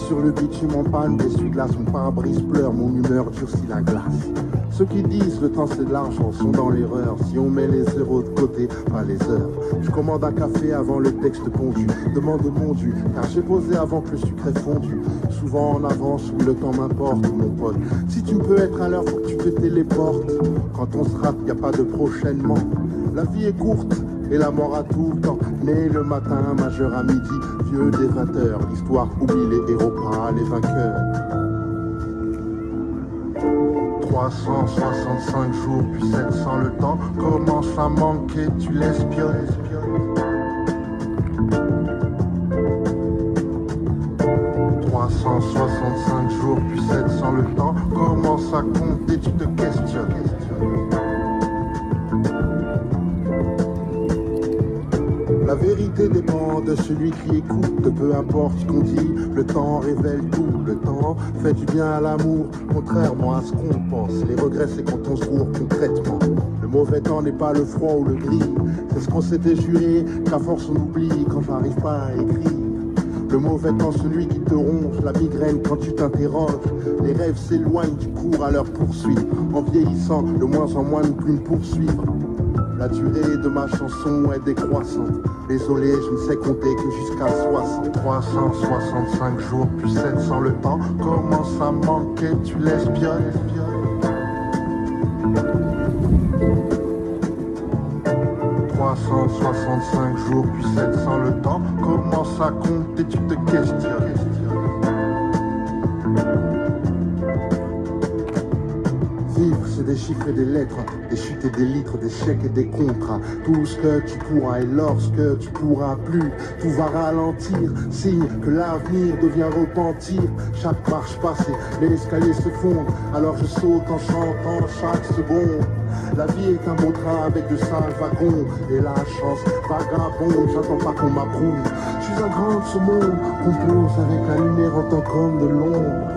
sur le bitume en panne, d'essuie-glace, mon pare-brise pleure, mon humeur durcit la glace. Ceux qui disent le temps c'est de l'argent sont dans l'erreur. Si on met les zéros de côté, pas les heures. Je commande un café avant le texte pondu. Demande mon dû, car j'ai posé avant que le sucre ait fondu. Souvent en avance, où le temps m'importe, mon pote. Si tu peux être à l'heure, faut que tu te téléportes. Quand on se rate, y a pas de prochainement. La vie est courte et la mort a tout le temps. Né le matin, majeur à midi, vieux des 20 heures. L'histoire oublie les héros, pas les vainqueurs. 365 jours, puis 700 le temps commence à manquer, tu l'espionnes. 365 jours, puis 700 le temps commence à compter, tu te questionnes. La vérité dépend de celui qui écoute, peu importe ce qu'on dit, le temps révèle tout, le temps fait du bien à l'amour, contrairement à ce qu'on pense. Les regrets c'est quand on se gourre concrètement. Le mauvais temps n'est pas le froid ou le gris, c'est ce qu'on s'était juré, qu'à force on oublie quand j'arrive pas à écrire. Le mauvais temps, celui qui te ronge, la migraine quand tu t'interroges. Les rêves s'éloignent, tu cours à leur poursuite. En vieillissant, de moins en moins de plumes poursuivre. La durée de ma chanson est décroissante. Désolé, je ne sais compter que jusqu'à 60. 365 jours plus 700 le temps commence à manquer, tu l'espionnes. 365 jours puis 700 le temps commence à compter, tu te questionnes. Vivre c'est des chiffres et des lettres, des chutes et des litres, des chèques et des contrats. Tout ce que tu pourras et lorsque tu pourras plus, tout va ralentir, signe que l'avenir devient repentir. Chaque marche passée, les escaliers se fondent, alors je saute en chantant chaque seconde. La vie est un beau train avec de sales wagons, et la chance vagabonde, j'attends pas qu'on m'approuve. Je suis un grand de ce monde, compose avec la lumière en tant qu'homme de l'ombre.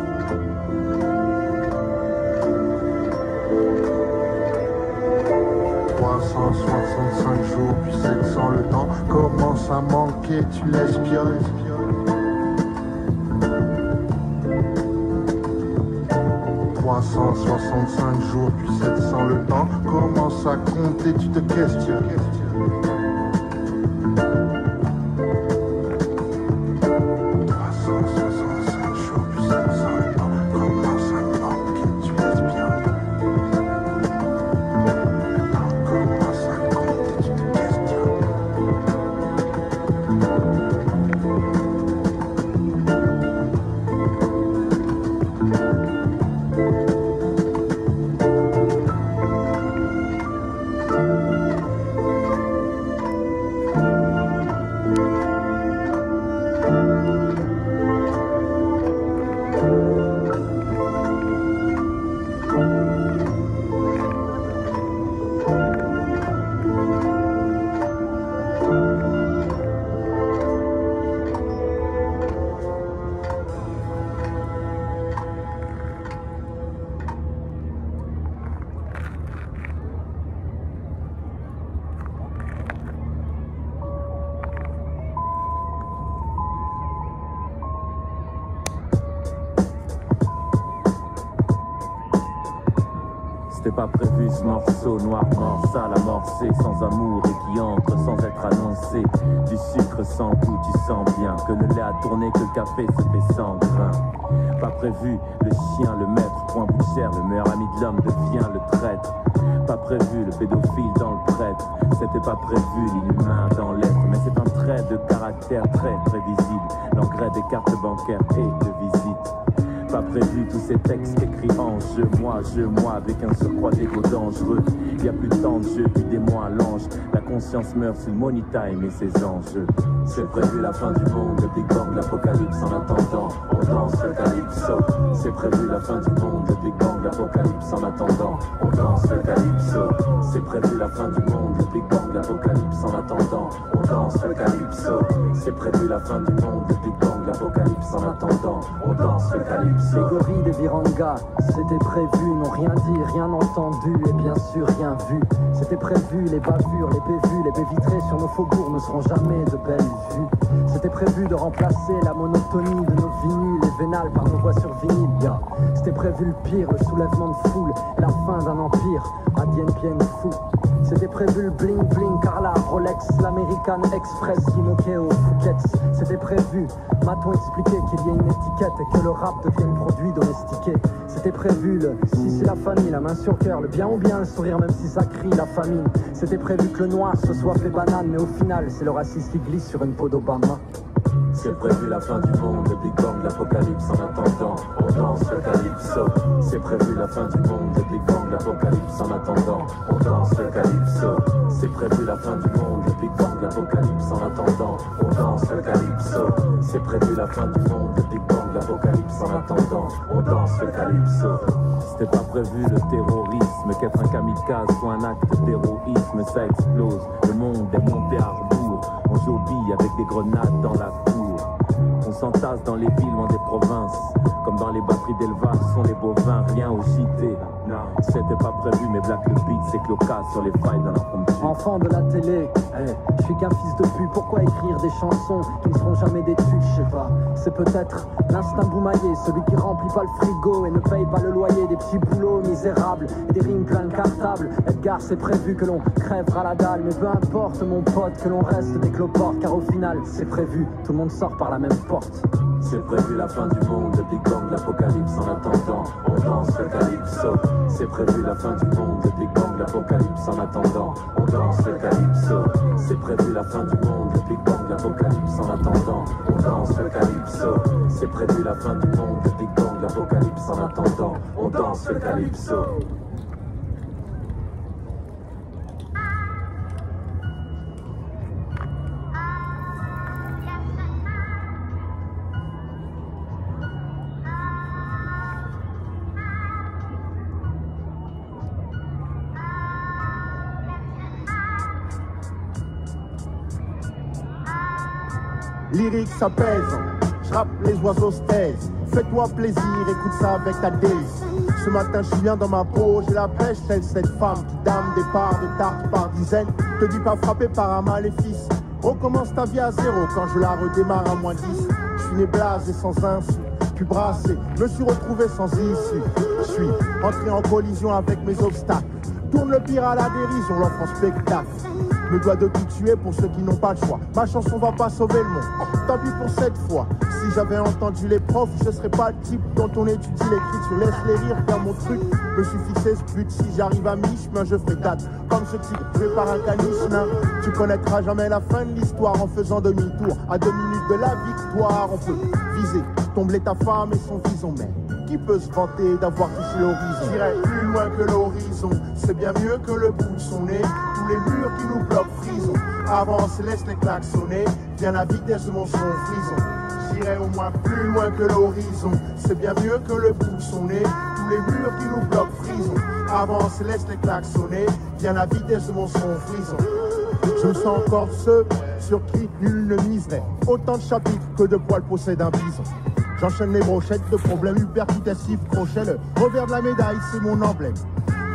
« 365 jours puis 700 le temps commence à manquer, tu l'espionnes. 365 jours puis 700 le temps commence à compter, tu te questionnes. 365 jours puis 700 le temps commence à manquer, tu l'espionnes. Le temps commence à compter, tu te questionnes. C'était pas prévu ce morceau, noir, mort, sale, amorcé, sans amour et qui entre sans être annoncé. Du sucre sans goût, tu sens bien que le lait a tourné, que le café se fait sans grain. Pas prévu, le chien, le maître, point bouchère, le meilleur ami de l'homme devient le traître. Pas prévu, le pédophile dans le prêtre. C'était pas prévu, l'inhumain dans l'être. Mais c'est un trait de caractère très prévisible. L'engrais des cartes bancaires et de visite. Pas prévu tous ces textes écrits en jeu. Moi, avec un surcroît d'égo dangereux. Y a plus de temps de jeu, plus des mois à l'ange. La conscience meurt, c'est le money time et ses enjeux. C'est prévu la fin du monde, le Big Bang, l'apocalypse en attendant. On danse le calypso. C'est prévu la fin du monde, le Big Bang, l'apocalypse en attendant. On danse le calypso. C'est prévu la fin du monde, le Big Bang, l'apocalypse en attendant. On danse le calypso. C'est prévu la fin du monde, le Big Bang, l'apocalypse en attendant. On danse le calypso. Les gorilles des Viranga, c'était prévu, n'ont rien dit, rien entendu et bien sûr rien vu. C'était prévu, les bavures, les baies vues, les baies vitrées sur nos faubourgs ne seront jamais de belles vues. C'était prévu de remplacer la monotonie de nos vinyles et vénales par nos voix sur vinyle, yeah. C'était prévu le pire, le soulèvement de foule et la fin d'un empire, Adien fou. C'était prévu le bling bling, Carla, Rolex, l'American Express, Guinocchio, Fouquet's. C'était prévu, m'a-t-on expliqué qu'il y ait une étiquette et que le rap devienne produit domestiqué. C'était prévu le si c'est la famille, la main sur le cœur, le bien ou bien, le sourire même si ça crie, la famine. C'était prévu que le noir se soit fait banane, mais au final c'est le raciste qui glisse sur une peau d'Obama. C'est prévu la fin du monde, le Big Bang, l'apocalypse en attendant, on danse le calypso. C'est prévu la fin du monde, le Big Bang, l'apocalypse en attendant, on danse le calypso. C'est prévu la fin du monde, le Big Bang, l'apocalypse en attendant, on danse le calypso. C'est prévu la fin du monde, le Big Bang, l'apocalypse en attendant, on danse le calypso. C'était pas prévu le terrorisme, qu'être un kamikaze soit un acte d'héroïsme, ça explose, le monde est monté à rebours. On joue aux billes avec des grenades dans la cour. On s'entasse dans les villes, loin des provinces. Comme dans les batteries d'élevage, sont les bovins, rien au JT. Non, c'était pas prévu, mais Black le beat, c'est que l'occasion sur les failles dans l'impromptu. Enfant de la télé, je suis qu'un fils de pute. Pourquoi écrire des chansons qui ne seront jamais des tubes, je sais pas. C'est peut-être l'instinct boumaillé, celui qui remplit pas le frigo et ne paye pas le loyer, des petits boulots misérables et des rimes plein de cartables. Edgar, c'est prévu que l'on crèvera la dalle, mais peu importe mon pote que l'on reste des cloportes, car au final c'est prévu, tout le monde sort par la même porte. C'est prévu la fin du monde, le Big Bang, l'apocalypse en attendant, on danse le calypso. C'est prévu la fin du monde, le Big Bang, l'apocalypse en attendant, on danse le calypso. C'est prévu la fin du monde, le Big Bang, l'apocalypse en attendant, on danse le calypso. C'est prévu la fin du monde, le Big Bang, l'apocalypse en attendant, on danse le calypso. Lyrique s'apaise, j'rappe les oiseaux se taisent. Fais-toi plaisir, écoute ça avec ta délice. Ce matin je suis bien dans ma peau, j'ai la pêche, telle cette femme qui dame des parts de tarte par dizaines. Te dis pas frappé par un maléfice. Recommence ta vie à zéro quand je la redémarre à moins 10. Je suis né blasé sans insu, puis brassé, me suis retrouvé sans issue. Je suis entré en collision avec mes obstacles. Tourne le pire à la dérision, l'offre en spectacle. Me dois de tout tuer pour ceux qui n'ont pas le choix. Ma chanson va pas sauver le monde, tant pis pour cette fois. Si j'avais entendu les profs, je serais pas le type dont on étudie l'écriture. Laisse les rires faire mon truc, me suis fixé ce but. Si j'arrive à mi-chemin, je ferai date. Comme ce type, tué par un caniche nain. Tu connaîtras jamais la fin de l'histoire en faisant demi-tour. À 2 minutes de la victoire, on peut viser, tomber ta femme et son vison. Mais qui peut se vanter d'avoir touché l'horizon? J'irai plus loin que l'horizon, c'est bien mieux que le bout de son nez. Tous les murs qui nous bloquent prison, avance, laisse les klaxonner. Viens la vitesse de mon son frison. J'irai au moins plus loin que l'horizon, c'est bien mieux que le bout de son nez. Tous les murs qui nous bloquent prison, avance, laisse les klaxonner. Viens la vitesse de mon son frison. Je me sens encore ceux sur qui nul ne miserait. Autant de chapitres que de poils possède un bison. J'enchaîne les brochettes de problèmes hypercutatifs, crochet, le revers de la médaille, c'est mon emblème.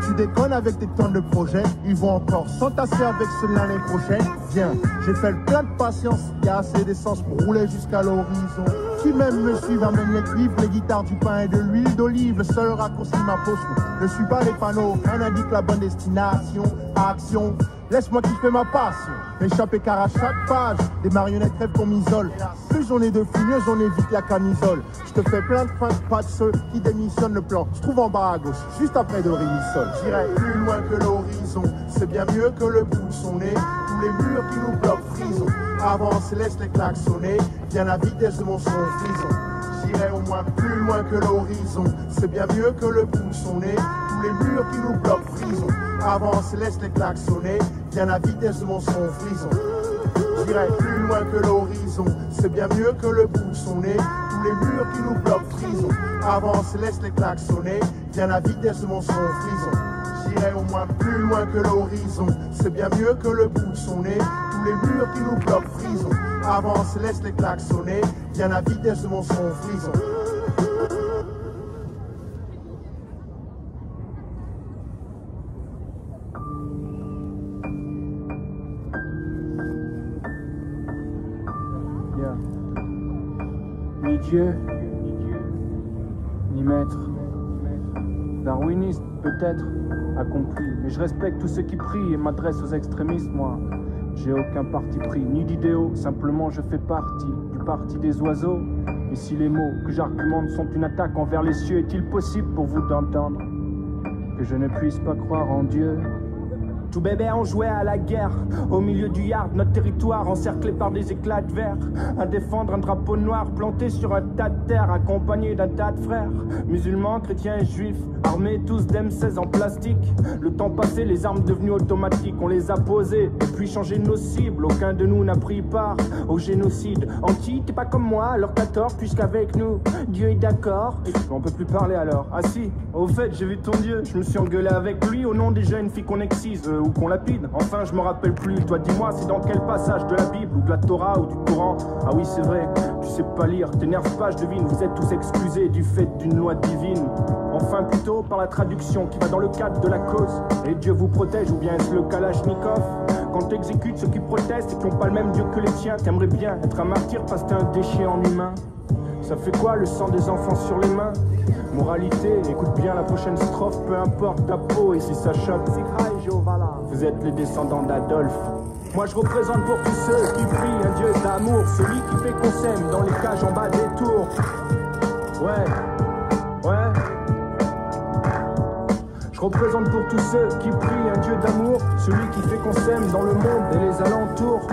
Tu déconnes avec tes tonnes de projets, ils vont encore s'entasser avec ceux l'année prochaine. Viens, j'ai fait le plein de patience, y a assez d'essence pour rouler jusqu'à l'horizon. Qui même me suivent amène les cuivres, les guitares, du pain et de l'huile d'olive. Le seul raccourci ma potion, ne suis pas les panneaux, rien indique la bonne destination. Action, laisse-moi kiffer ma passion. Échapper car à chaque page, des marionnettes rêvent qu'on m'isole. Plus on est de fous, mieux on évite la camisole. Je te fais plein de fins de pas de ceux qui démissionnent. Le plan se trouve en bas à gauche, juste après de Rémisol. J'irai plus loin que l'horizon, c'est bien mieux que le bout de son nez. Tous les murs qui nous bloquent frison, avance, laisse les klaxonner. Viens la vitesse de mon son frison. J'irai au moins plus loin que l'horizon, c'est bien mieux que le bout de son nez. Tous les murs qui nous bloquent frison, avance, laisse les klaxonner. Viens la vitesse de mon son frison. J'irai plus loin que l'horizon, c'est bien mieux que le bout de son nez. Tous les murs qui nous bloquent prison, avance, laisse les klaxonner. Viens la vitesse de mon son frison. J'irai au moins plus loin que l'horizon, c'est bien mieux que le bout de son nez. Tous les murs qui nous bloquent prison, avance, laisse les klaxonner. Viens la vitesse de mon son frison. Dieu, ni maître. Darwiniste peut-être, accompli. Mais je respecte tous ceux qui prient et m'adresse aux extrémistes, moi. J'ai aucun parti pris, ni d'idéaux, simplement je fais partie du parti des oiseaux. Et si les mots que j'argumente sont une attaque envers les cieux, est-il possible pour vous d'entendre que je ne puisse pas croire en Dieu? Tout bébé on jouait à la guerre, au milieu du yard, notre territoire encerclé par des éclats de verre. À défendre un drapeau noir planté sur un tas de terre, accompagné d'un tas de frères, musulmans, chrétiens et juifs, armés tous d'M16 en plastique. Le temps passé, les armes devenues automatiques, on les a posées et puis changé nos cibles. Aucun de nous n'a pris part au génocide. Anti, t'es pas comme moi, alors t'as tort, puisqu'avec nous, Dieu est d'accord. Et on peut plus parler alors. Ah si, au fait, j'ai vu ton Dieu, je me suis engueulé avec lui au nom des jeunes filles qu'on excise ou qu'on lapide. Enfin, je me rappelle plus. Toi, dis-moi, c'est dans quel passage de la Bible ou de la Torah ou du Coran? Ah oui, c'est vrai, tu sais pas lire, t'énerve pas, je devine. Vous êtes tous exclusés du fait d'une loi divine. Enfin, plutôt par la traduction qui va dans le cadre de la cause. Et Dieu vous protège, ou bien est-ce le Kalachnikov? Quand t'exécutes ceux qui protestent et qui n'ont pas le même Dieu que les tiens, t'aimerais bien être un martyr parce que t'es un déchet en humain. Ça fait quoi le sang des enfants sur les mains? Moralité, écoute bien la prochaine strophe, peu importe ta peau et si ça choque. Vous êtes les descendants d'Adolphe. Moi je représente pour tous ceux qui prient un Dieu d'amour, celui qui fait qu'on s'aime dans les cages en bas des tours. Ouais. Je représente pour tous ceux qui prient un Dieu d'amour, celui qui fait qu'on s'aime dans le monde et les alentours.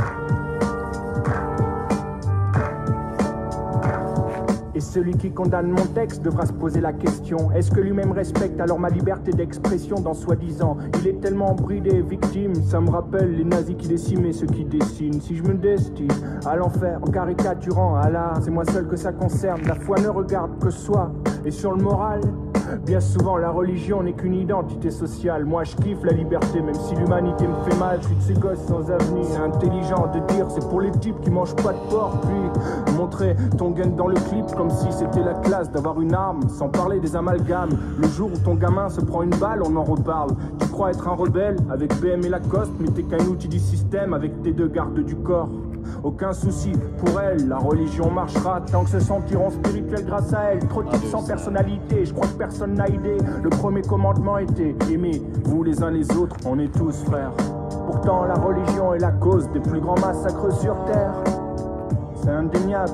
Et celui qui condamne mon texte devra se poser la question: est-ce que lui-même respecte alors ma liberté d'expression dans soi-disant? Il est tellement bridé, victime, ça me rappelle les nazis qui décimaient ceux qui dessinent. Si je me destine à l'enfer en caricaturant Allah, c'est moi seul que ça concerne. La foi ne regarde que soi. Et sur le moral, bien souvent la religion n'est qu'une identité sociale. Moi je kiffe la liberté même si l'humanité me fait mal. Je suis de ces gosses sans avenir. C'est intelligent de dire c'est pour les types qui mangent pas de porc. Puis montrer ton gun dans le clip comme si c'était la classe d'avoir une arme, sans parler des amalgames. Le jour où ton gamin se prend une balle, on en reparle. Tu crois être un rebelle avec BM et Lacoste, mais t'es qu'un outil du système avec tes deux gardes du corps. Aucun souci pour elle, la religion marchera tant que se sentiront spirituels grâce à elle. Trop de types sans personnalité, je crois que personne n'a idée. Le premier commandement était aimez-vous les uns les autres, on est tous frères. Pourtant la religion est la cause des plus grands massacres sur terre. C'est indéniable.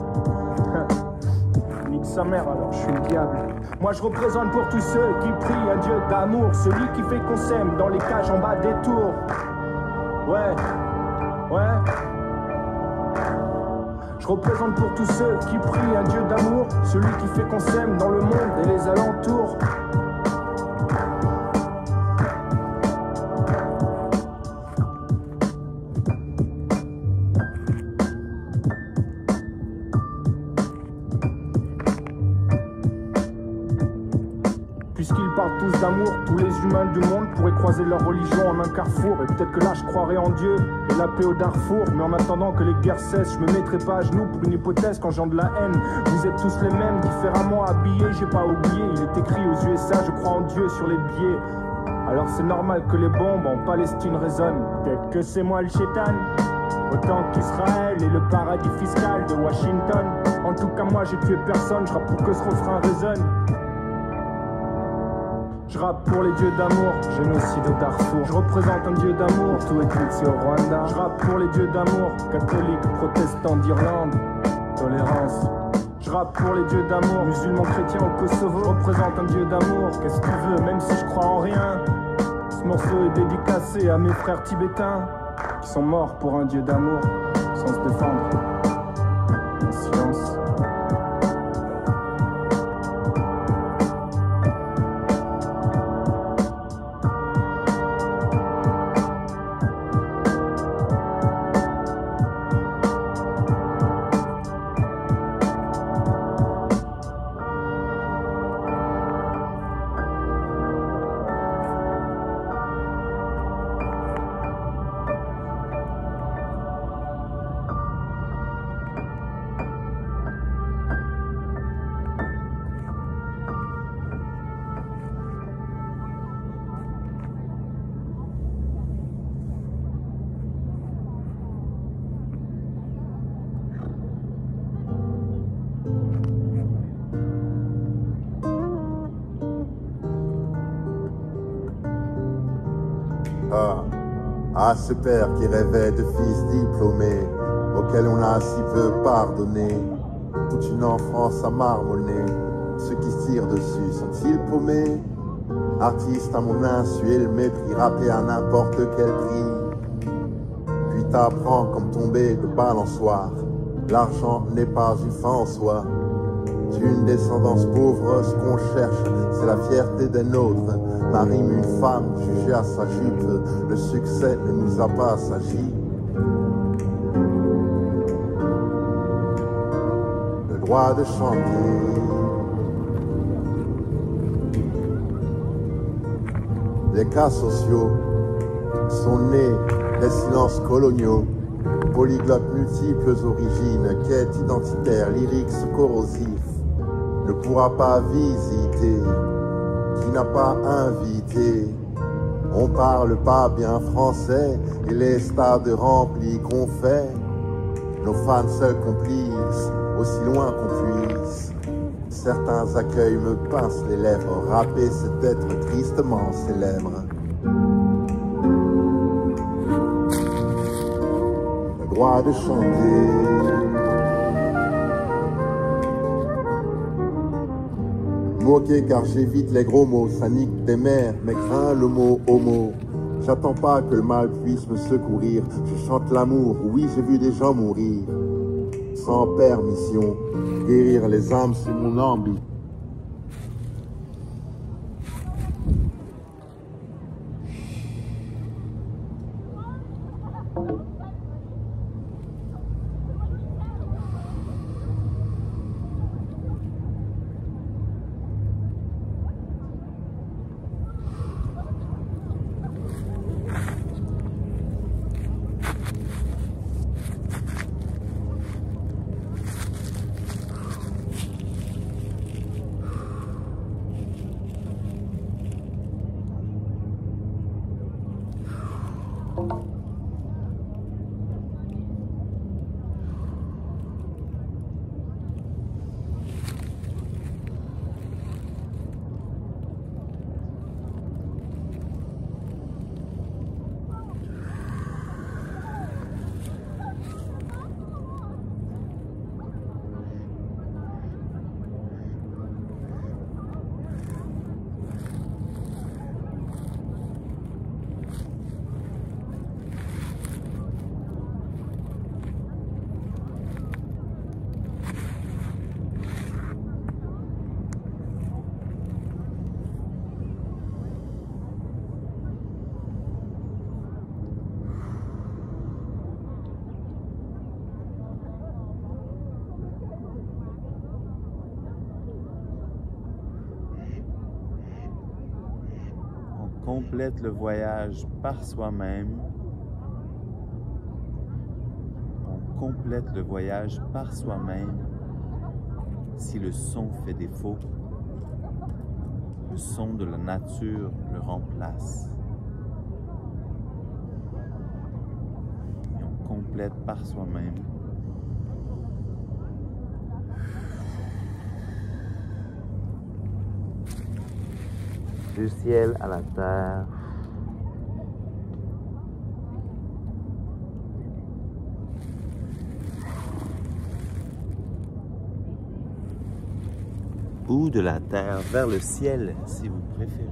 Nique sa mère alors je suis le diable. Moi je représente pour tous ceux qui prient un Dieu d'amour, celui qui fait qu'on s'aime dans les cages en bas des tours. Ouais. Je représente pour tous ceux qui prient un Dieu d'amour, celui qui fait qu'on s'aime dans le monde et les alentours. Puisqu'ils parlent tous d'amour, tous les humains du monde pourraient croiser leur religion en un carrefour. Et peut-être que là je croirais en Dieu et la paix au Darfour. Mais en attendant que les guerres cessent, je me mettrai pas à genoux pour une hypothèse quand j'en de la haine. Vous êtes tous les mêmes, différemment habillés, j'ai pas oublié. Il est écrit aux USA, je crois en Dieu sur les billets. Alors c'est normal que les bombes en Palestine résonnent. Peut-être que c'est moi le chétan, autant qu'Israël et le paradis fiscal de Washington. En tout cas moi j'ai tué personne, je rappe pour que ce refrain résonne. Je rappe pour les dieux d'amour, génocide au Darfour. Je représente un dieu d'amour, tout est c'est au Rwanda. Je rappe pour les dieux d'amour, catholiques, protestants d'Irlande, tolérance. Je rappe pour les dieux d'amour, musulmans chrétiens au Kosovo. Je représente un dieu d'amour, qu'est-ce que tu veux, même si je crois en rien. Ce morceau est dédicacé à mes frères tibétains qui sont morts pour un dieu d'amour, sans se défendre. En silence. À ce père qui rêvait de fils diplômés, auquel on a si peu pardonné, toute une enfance à marmonner. Ceux qui se tirent dessus sont-ils paumés? Artiste à mon insu et le mépris, rapper à n'importe quel prix. Puis t'apprends comme tomber de balançoire, l'argent n'est pas une fin en soi. D'une descendance pauvre, ce qu'on cherche, c'est la fierté des nôtres. Ma rime, une femme jugée à sa jupe, le succès ne nous a pas assagi. Le droit de chanter. Les cas sociaux sont nés des silences coloniaux, polyglottes multiples origines, quête identitaire, lyrics corrosif, ne pourra pas visiter qui n'a pas invité. On parle pas bien français et les stades remplis qu'on fait, nos fans seuls complices, aussi loin qu'on puisse. Certains accueils me pincent les lèvres, rapper c'est être tristement célèbre. Le droit de chanter. Moqué car j'évite les gros mots, ça nique des mères, mais crains le mot homo. J'attends pas que le mal puisse me secourir, je chante l'amour, oui j'ai vu des gens mourir. Sans permission, guérir les âmes c'est mon ambition. Complète le voyage par soi-même. On complète le voyage par soi-même. Si le son fait défaut, le son de la nature le remplace. Et on complète par soi-même. Du ciel à la terre. Ou de la terre vers le ciel, si vous préférez.